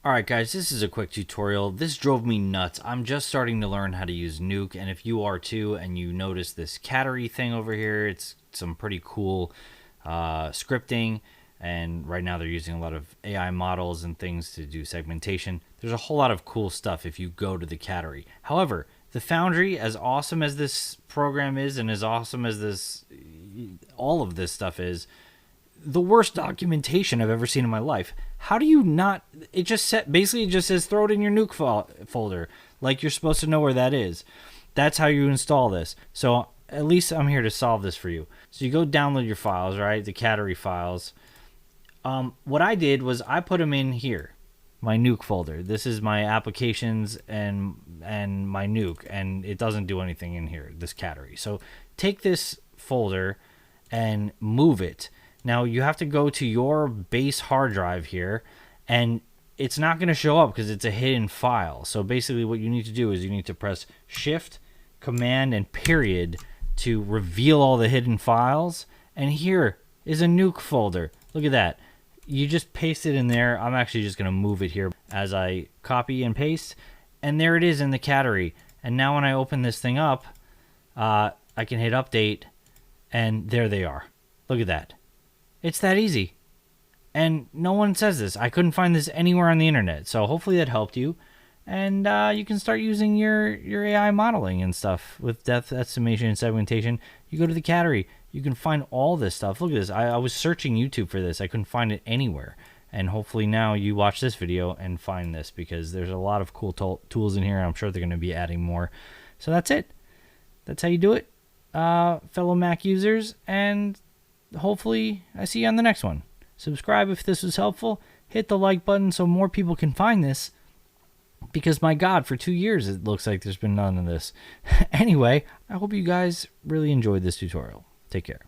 Alright guys, this is a quick tutorial. This drove me nuts. I'm just starting to learn how to use Nuke, and if you are too and you notice this Cattery thing over here, it's some pretty cool scripting, and right now they're using a lot of AI models and things to do segmentation. There's a whole lot of cool stuff if you go to the Cattery. However, the Foundry, as awesome as this program is and as awesome as this all of this stuff is, the worst documentation I've ever seen in my life. How do you not? It just basically it just says throw it in your Nuke folder, like you're supposed to know where that is. That's how you install this. So at least I'm here to solve this for you. So you go download your files, right? The Cattery files. What I did was I put them in here, my Nuke folder. This is my applications and my Nuke, and it doesn't do anything in here, this Cattery. So take this folder and move it. Now you have to go to your base hard drive here, and it's not going to show up because it's a hidden file. So basically what you need to do is you need to press Shift, Command, and period to reveal all the hidden files. And here is a Nuke folder. Look at that. You just paste it in there. I'm actually just going to move it here as I copy and paste. And there it is in the Cattery. And now when I open this thing up, I can hit Update, and there they are. Look at that. It's that easy. And no one says this. I couldn't find this anywhere on the internet. So hopefully that helped you. And you can start using your AI modeling and stuff with depth estimation and segmentation. You go to the Cattery. You can find all this stuff. Look at this. I was searching YouTube for this. I couldn't find it anywhere. And hopefully now you watch this video and find this, because there's a lot of cool tools in here. I'm sure they're going to be adding more. So that's it. That's how you do it, fellow Mac users. And hopefully I see you on the next one. Subscribe if this was helpful. Hit the like button so more people can find this, because my God, for 2 years it looks like there's been none of this. Anyway, I hope you guys really enjoyed this tutorial. Take care.